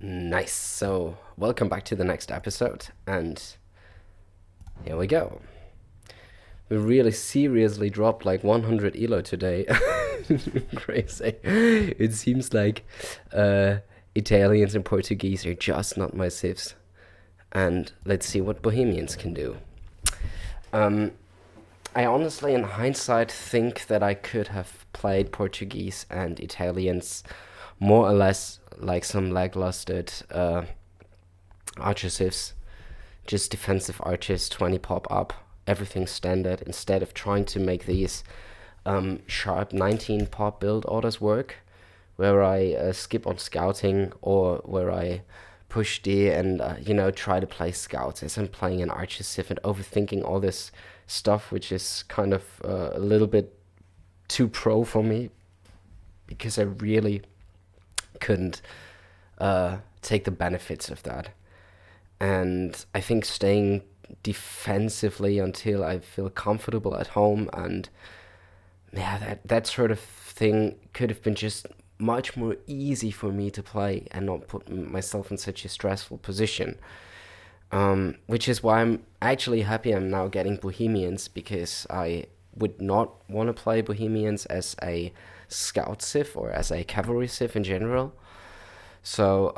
Nice. So, welcome back to the next episode, and here we go. We really seriously dropped like 100 elo today. Crazy. It seems like Italians and Portuguese are just not my civs. And let's see what Bohemians can do. I honestly, in hindsight, think that I could have played Portuguese and Italians more or less like some lackluster archer civs, just defensive archers, 20 pop up, everything standard, instead of trying to make these sharp 19 pop build orders work, where I skip on scouting or where I push D and try to play scouts as I'm playing an archer civ and overthinking all this stuff, which is kind of a little bit too pro for me because I really couldn't take the benefits of that. And I think staying defensively until I feel comfortable at home, and yeah, that sort of thing could have been just much more easy for me to play and not put myself in such a stressful position. Which is why I'm actually happy I'm now getting Bohemians, because I would not want to play Bohemians as a scout civ or as a cavalry civ in general. So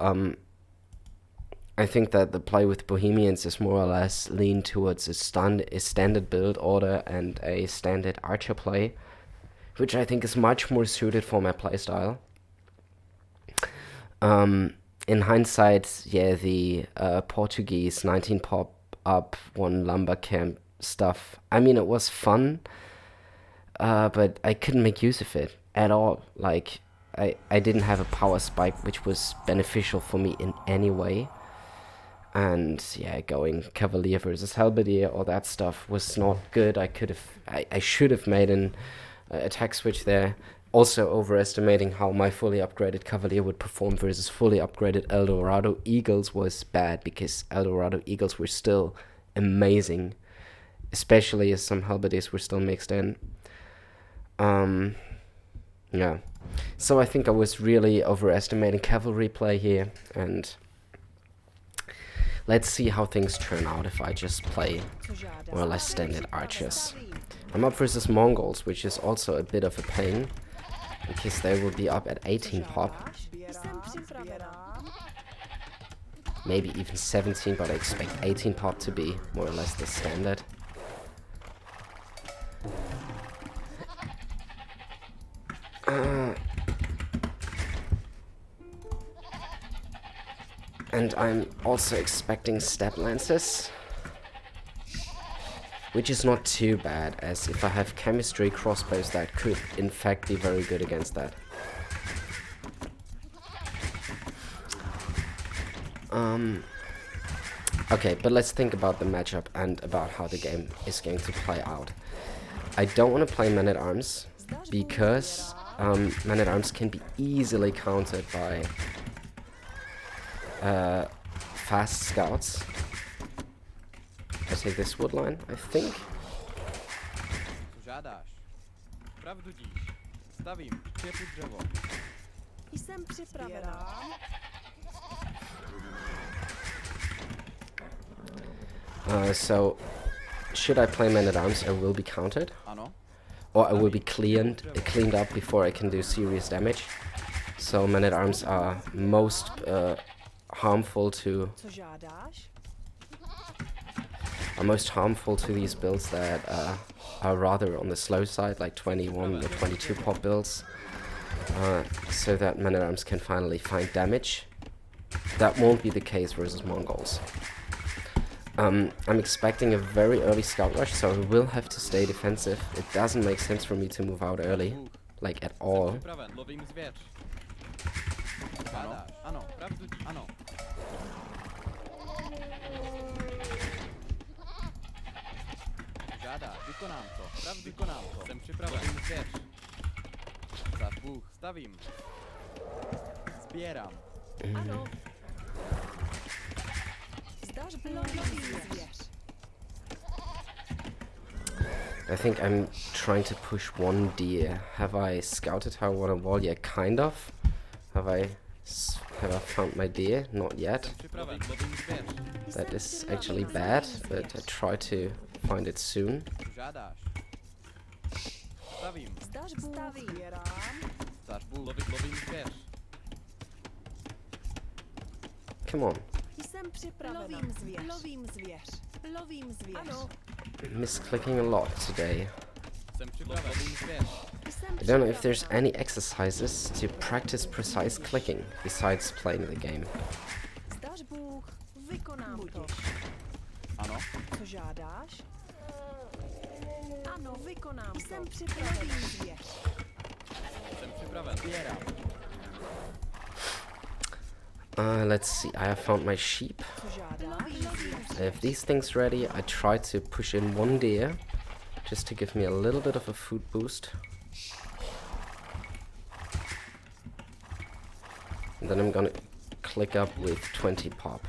I think that the play with Bohemians is more or less lean towards a standard build order and a standard archer play, which I think is much more suited for my playstyle. In hindsight, yeah, the Portuguese 19 pop up, 1 lumber camp stuff, I mean, it was fun, but I couldn't make use of it at all. Like, I didn't have a power spike which was beneficial for me in any way. And yeah, going Cavalier versus Halberdier, all that stuff was not good. I should have made an attack switch there. Also overestimating how my fully upgraded Cavalier would perform versus fully upgraded Eldorado Eagles was bad, because Eldorado Eagles were still amazing, especially as some Halberdiers were still mixed in. Yeah. So I think I was really overestimating cavalry play here, and let's see how things turn out if I just play more or less standard archers. I'm up versus Mongols, which is also a bit of a pain, because they will be up at 18 pop. Maybe even 17, but I expect 18 pop to be more or less the standard. And I'm also expecting step lances, which is not too bad, as if I have chemistry crossbows, that could in fact be very good against that. Okay, but let's think about the matchup and about how the game is going to play out. I don't want to play men-at-arms, because men-at-arms can be easily countered by fast scouts. I take this wood line, I think. So, should I play men-at-arms, I will be countered. Or I will be cleaned up before I can do serious damage. So men-at-arms are most harmful to these builds that are rather on the slow side, like 21 or 22 pop builds, so that men-at-arms can finally find damage. That won't be the case versus Mongols. I'm expecting a very early scout rush, so I will have to stay defensive. It doesn't make sense for me to move out early, like at all. I think I'm trying to push 1 deer. Have I scouted how I want to wall? Yeah, kind of. Have I Have I found my deer? Not yet. Připraven, lovím zvěř. That is actually bad, but I try to find it soon. Co žádáš? Stavím. Stavbu. Lovím zvěř. Come on. Jsem připravena. Lovím zvěř. Ano. Misclicking a lot today. Jsem připraven. Lovím zvěř. I don't know if there's any exercises to practice precise clicking besides playing the game. Zdař Bůh, vykonám to. Ano. Co žádáš? Ano, vykonám to. Jsem připraven. Lovím zvěř. Jsem připraven. Sbírám. Let's see, I have found my sheep. Co žádáš? I have these things ready. I try to push in one deer, just to give me a little bit of a food boost. And then I'm gonna click up with 20 pop.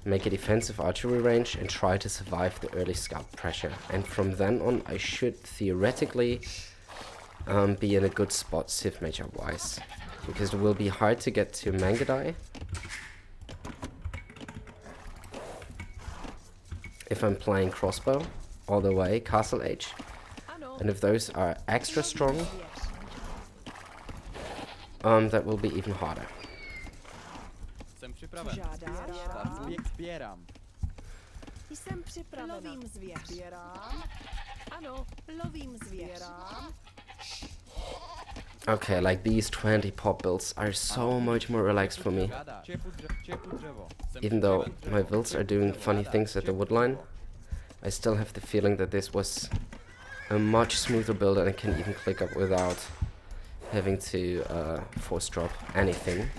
Make a defensive archery range and try to survive the early scout pressure. And from then on, I should theoretically be in a good spot Civ Major wise. Because it will be hard to get to Mangadai if I'm playing crossbow all the way, Castle Age. And if those are extra strong, that will be even harder. Jsem připraven. Žádáš? Stavbu. Sbírám. Jsem připravena. Lovím zvěř. Sbírám. Ano, lovím zvěř. Okay, like these 20 pop builds are so much more relaxed for me. Žádáš. Čepu dřevo. Jsem Even though připraven. my builds are doing funny things at the woodline, I still have the feeling that this was a much smoother build and I can even click up without having to force drop anything.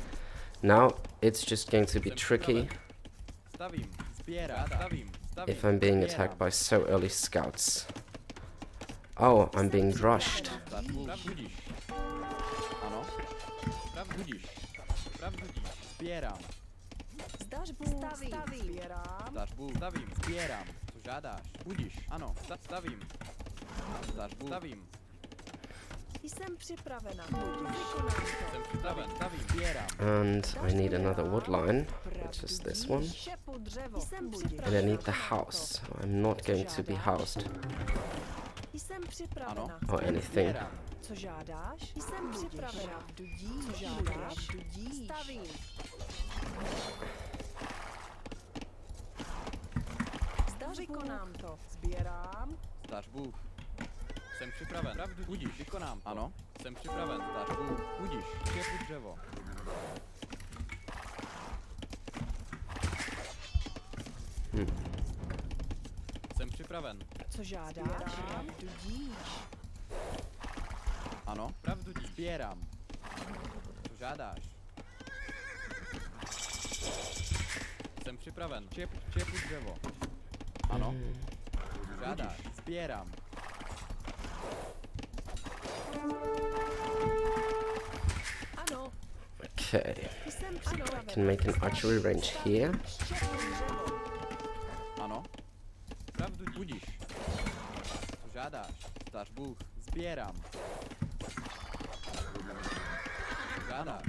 Now it's just going to be tricky Stavím. Sbírám. Stavím. if I'm being attacked by so early scouts. Oh, I'm being rushed. Stavbu. Budíš. Ano. Budíš. Budíš. Sbírám. Zdař Bůh, stavím. Stavbu. Stavím. Sbírám. Co žádáš? Budíš. Ano. Stavím. Stavbu. Stavím. Jsem připravena. Vykonám to. Jsem připraven. Stavím. Sbírám. And I need another woodline, which is this one. Šepu dřevo. Jsem And I připravena. need the house. So I'm not going to be housed Jsem připravena. or anything. Sbírám. Co žádáš? Jsem připravena. Co žádáš? Stavím. Zdař vykonám to. Sbírám. Zdař Bůh. Jsem připraven. Budíš. Vykonám. Ano. Jsem připraven. Zdař Bůh. Budíš. Štěpu dřevo. Jsem připraven. Co žádáš? Pravdu díš. Ano. Pravdu díš. Sbírám. Co žádáš? Jsem připraven. Čepu dřevo. Ano. Co žádáš? Sbírám. Ano. Okay, Jsem I připravena. can make an archery range here. Šepu dřevo. Ano. Pravdu budíš. Co žádáš? Zdař Bůh. Sbírám. Žádáš?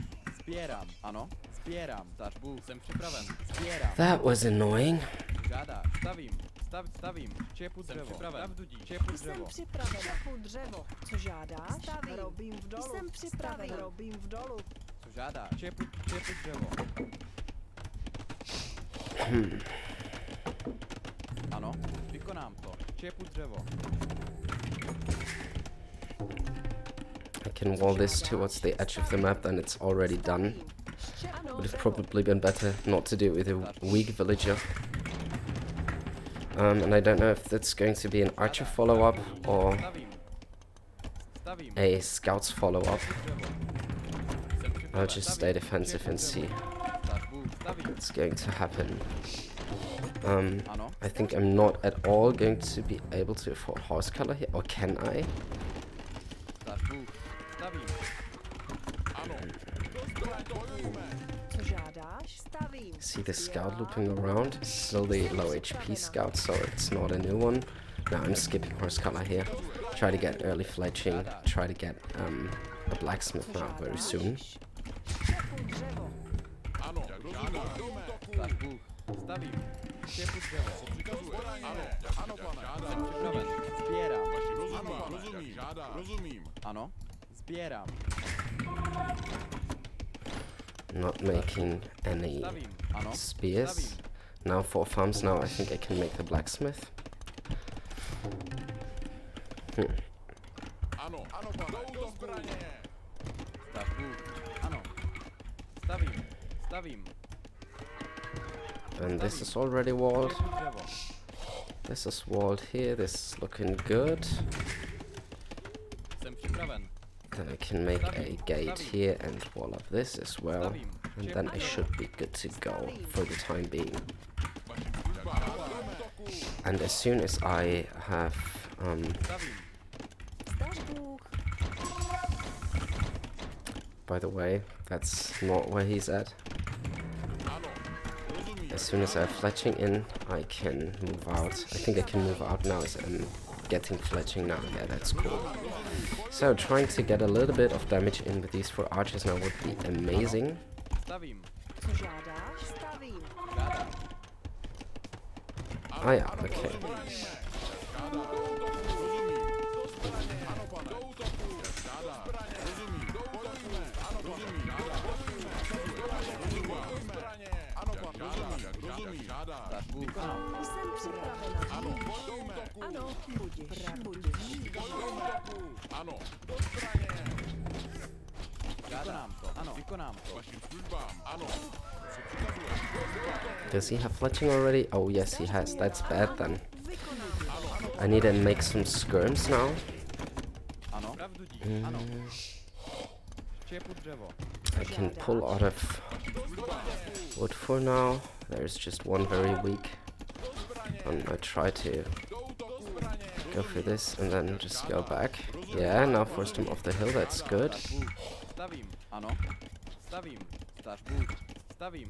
Sbírám. Ano. Sbírám. Zdař Bůh. Jsem připraven. Sbírám. That was annoying. Žádáš? Stavím. Stavím. Čepu dřevo. Jsem připraven. Pravdu dí. Čepu Jsem dřevo. připravena. Šepu dřevo. Co žádáš? Stavím. Robím v dolu. Jsem připravena. Robím v dolu. Co žádáš? Čepu dřevo. Ano. Vykonám to. Čepu dřevo. I can wall this towards the edge of the map, then it's already done. Would have probably been better not to do it with a weak villager. And I don't know if that's going to be an archer follow-up or Stavím. Stavím. a scouts follow-up. Dřevo. Jsem připraven. I'll just stay defensive and see Zdař Bůh. Stavím. what's going to happen. Ano. I think I'm not at all going to be able to afford horse color here, or can I? Zdař Bůh. Stavím. Ano. Co žádáš? Stavím. See the scout looping around? Still the low HP scout, so it's not a new one. Now I'm skipping horse color here. Try to get early fledging. Try to get a blacksmith now very soon. Štěpu dřevo. Ano, rozumím. Stař Bůh. Stavím. Štěpu dřevo. Co přikazuje? Ano, ano, pane. Jsem připraven. Sbírám. Ano, rozumím. Rozumím. Ano, sbírám. Not making any Stavím. Ano, spears. stavím. Now 4 farms. Now I think I can make the blacksmith. Ano, ano, pane. Do zbraně. Stař Bůh. Ano. Stavím. Stavím. And this is already walled. Štěpu dřevo. This is walled here. This is looking good. Jsem připraven. Then I can make a gate here and wall up this as well. And then I should be good to go for the time being. And as soon as I have Stavím. Stař Bůh. by the way, that's not where he's at. As soon as I have fletching in, I can move out. I think I can move out now as I'm getting fletching now. Yeah, that's cool. So trying to get a little bit of damage in with these 4 archers now would be amazing. Stavím. Co žádáš? Stavím. Žádám. Ah yeah, okay. Stař Bůh. Ano. Jsem připravena. Ano, budiš, budiš. Ano. Žádám to. Ano. Vykonám to. Vašim službám. Ano. Does he have fletching already? Oh yes, he has. That's bad then. Vykonám. I need to make some skirms now. Ano. Pravdu dík. Ano. Štěpu dřevo. I can pull out of wood for now. There's just one very weak. I try to go for this and then just go back. Yeah, now forced him off the hill, that's good. Stavím. Ano. Stavím. Stař Bůh. Stavím.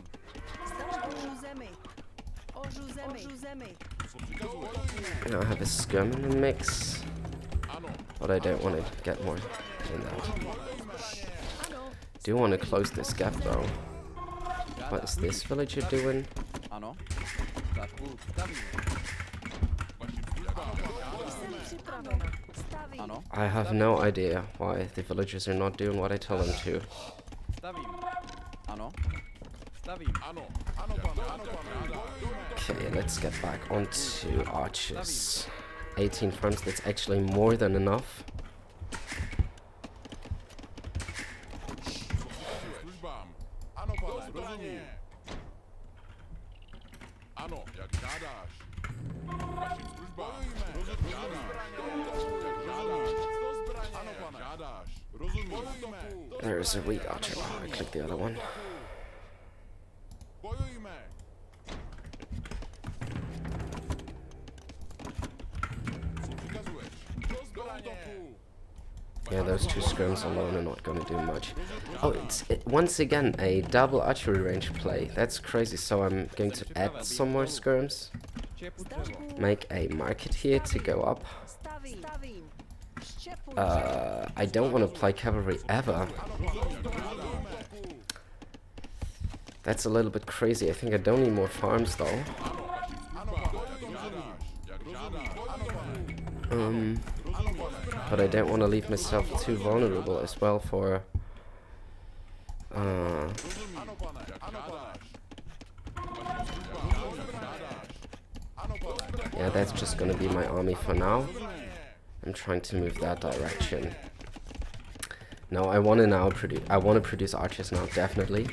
Ožu zemi. Ožu zemi. Ožu zemi. Now I have a skirm in the mix, but I don't want to get more than that. Do want to close this gap though. What is this villager doing? Ano. Stař Bůh. Stavím. Jsem připravena. Stavím. Ano. I have no idea why the villagers are not doing what I tell them to. Stavím. Ano. Stavím. Ano. Ano, pane. Ano, pane. Okay, let's get back onto archers. 18 farms, that's actually more than enough. Ano, pane. Rozumím. Ano, jak žádáš. Vašim službám. Rozumím. Ano, pane. Žádáš. Rozumím. There's a weak archer. Oh, I clicked the other one. Bojujme. Co přikazuješ? Do zbraně. Yeah, those 2 skirms alone are not gonna do much. Oh, it's once again a double archery range play. That's crazy. So I'm going to add some more skirms. Štěpu dřevo. Make a market here to go up. Stavím. Stavím. Štěpu I don't want to play cavalry ever. That's a little bit crazy. I think I don't need more farms though. But I don't want to leave myself too vulnerable as well for yeah, that's just gonna be my army for now. I'm trying to move that direction. No, I want to now produce archers now, definitely.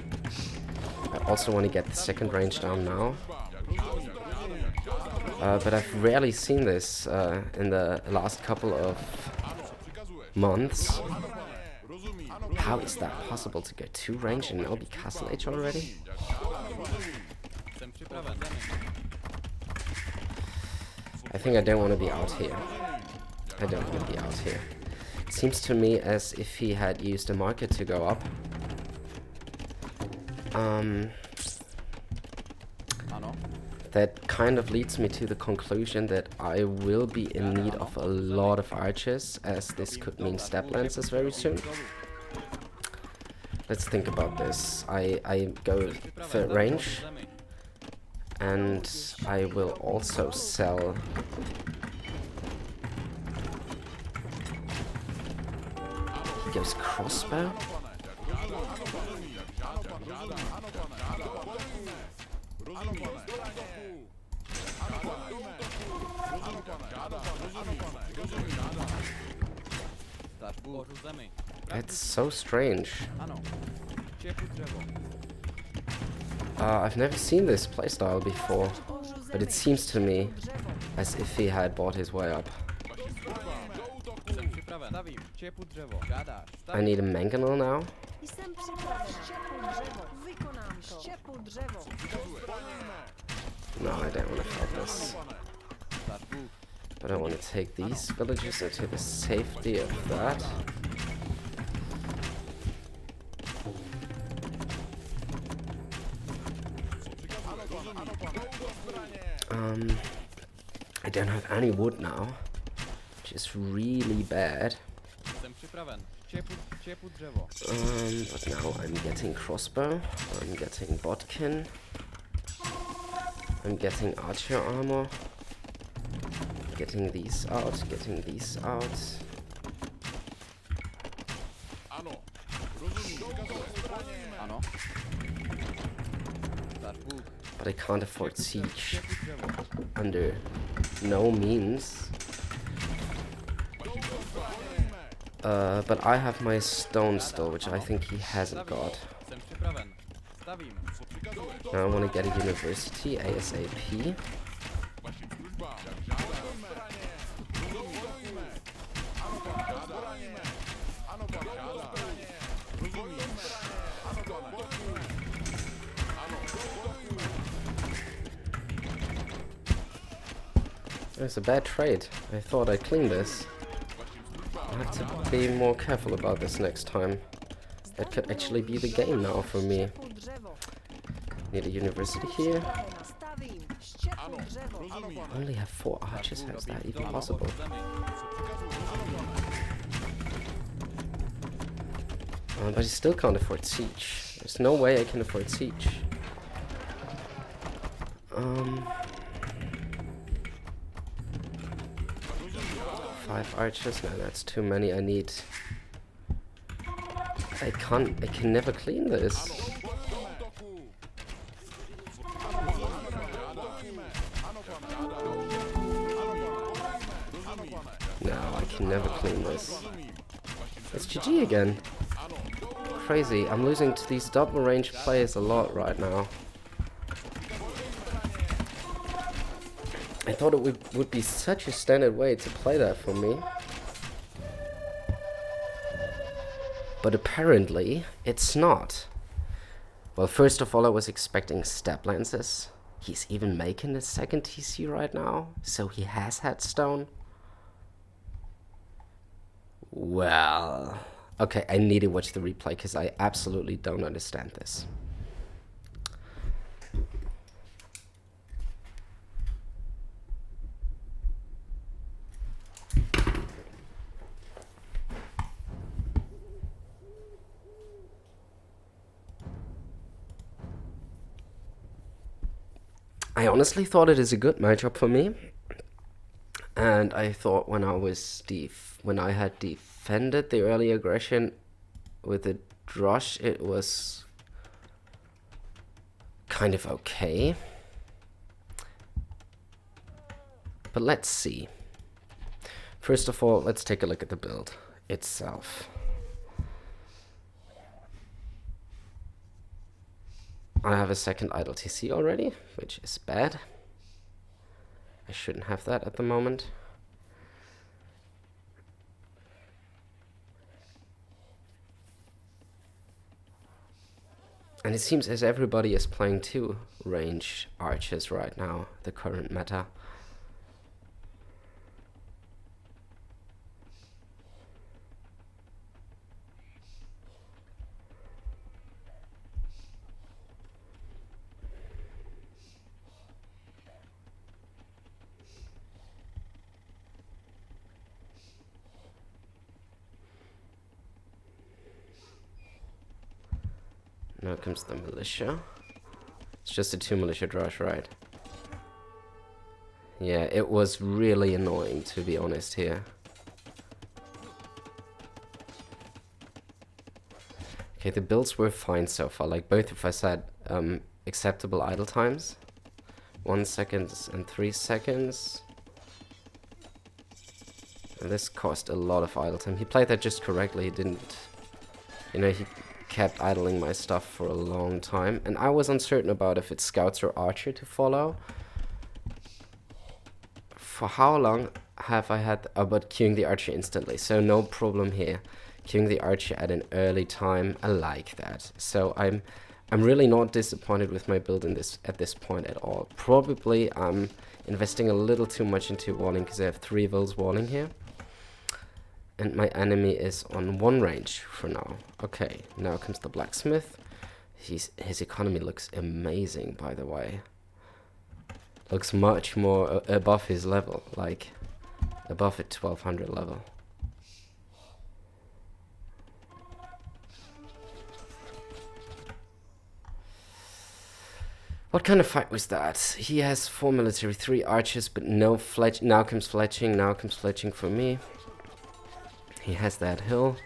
I also want to get the second range down now. But I've rarely seen this in the last couple of months. How is that possible to go 2 range and now be castle age already? Jsem připraven. I think I don't want to be out here. I don't want to be out here. It seems to me as if he had used a market to go up. Ano. That kind of leads me to the conclusion that I will be in need of a lot of archers, as this could mean step lances very soon. let's think about this. I go third range, and I will also sell. He goes crossbow. That's so strange. I've never seen this playstyle before, but it seems to me as if he had bought his way up. I need a mangonel now. Jsem připraven. Štěpu dřevo. Vykonám to. Štěpu dřevo. No, I don't want to fight this. But I want to take these villages into the safety of that. I don't have any wood now, which is really bad. But now I'm getting crossbow, I'm getting bodkin, I'm getting archer armor, getting these out, getting these out. But I can't afford siege under no means. But I have my stone still, which I think he hasn't got. Now I want to get a university ASAP. It's a bad trade. I thought I'd clean this. I have to be more careful about this next time. That could actually be the game now for me. Need a university here. I only have 4 archers. How is that even possible? But I still can't afford siege. There's no way I can afford siege. 5 archers? No, that's too many. I need... I can never clean this. No, I can never clean this. It's GG again. Crazy. I'm losing to these double range players a lot right now. I thought it would be such a standard way to play that for me. But apparently, it's not. Well, first of all, I was expecting step lances. He's even making the second TC right now, so he has had stone. Well... Okay, I need to watch the replay, because I absolutely don't understand this. I honestly thought it is a good matchup for me, and I thought when I had defended the early aggression with the Drosh, it was kind of okay. But let's see. First of all, let's take a look at the build itself. I have a second idle TC already, which is bad. I shouldn't have that at the moment. And it seems as everybody is playing 2 range archers right now, the current meta. Now comes the militia. It's just a 2 militia rush, right? Yeah, it was really annoying, to be honest, here. Okay, the builds were fine so far. Like, both of us had acceptable idle times. 1 second and 3 seconds. And this cost a lot of idle time. He played that just correctly. He didn't... You know, he kept idling my stuff for a long time. And I was uncertain about if it's scouts or archer to follow. For how long have I had about queuing the archer instantly? So no problem here. Queuing the archer at an early time, I like that. So I'm really not disappointed with my build in this at this point at all. Probably I'm investing a little too much into walling because I have 3 vills walling here. And my enemy is on 1 range for now. Okay, now comes the blacksmith. His economy looks amazing, by the way. Looks much more above his level, like above at 1200 level. What kind of fight was that? He has 4 military, 3 archers, but no fletch. Now comes fletching for me. He has that hill.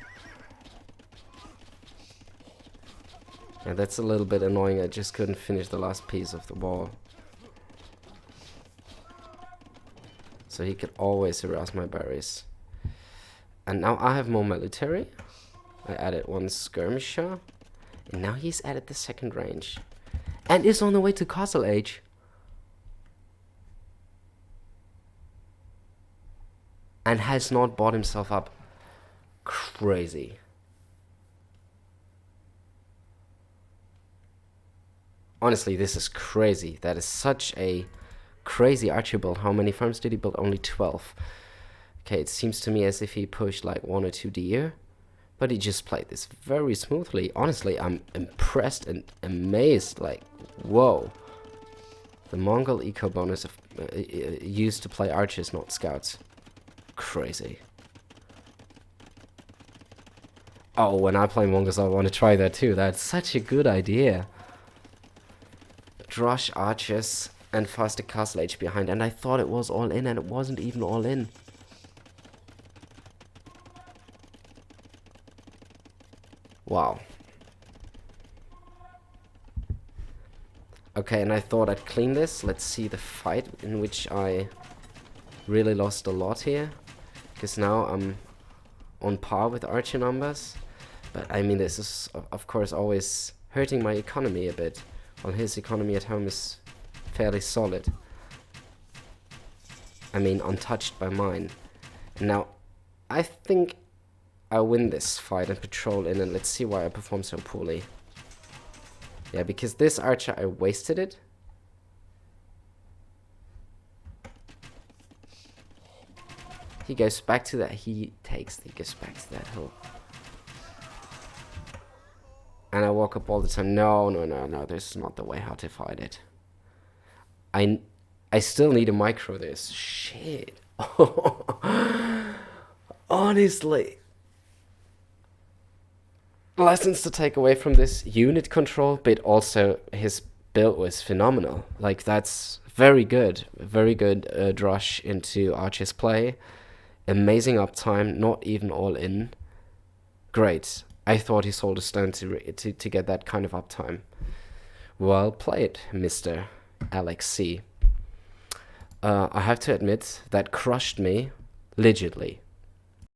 Yeah, that's a little bit annoying. I just couldn't finish the last piece of the wall. So he could always harass my berries. And now I have more military. I added 1 skirmisher. And now he's added the 2nd range. And is on the way to Castle Age. And has not bought himself up. Crazy. Honestly, this is crazy. That is such a crazy archer build. How many farms did he build? Only 12. Okay, it seems to me as if he pushed like 1 or 2 deer. But he just played this very smoothly. Honestly, I'm impressed and amazed. Like, whoa. The Mongol eco bonus of, used to play archers, not scouts. Crazy. Oh, when I play Mongols, I want to try that too. That's such a good idea. Drush archers and faster castle age behind. And I thought it was all in, and it wasn't even all in. Wow. Okay, and I thought I'd clean this. Let's see the fight in which I really lost a lot here. Because now I'm on par with archer numbers. But I mean, this is of course always hurting my economy a bit. While his economy at home is fairly solid. I mean, untouched by mine. And now, I think I win this fight and patrol in, and let's see why I perform so poorly. Yeah, because this archer, I wasted it. He goes back to that, he goes back to that hill. And I walk up all the time. No, this is not the way how to fight it. I still need a micro this. Shit. Honestly. Lessons to take away from this: unit control, but also his build was phenomenal. Like, that's very good. Very good drush into archer's play. Amazing uptime, not even all in. Great. I thought he sold a stone to get that kind of uptime. Well played, Mr. Alex C. I have to admit, that crushed me, legitly.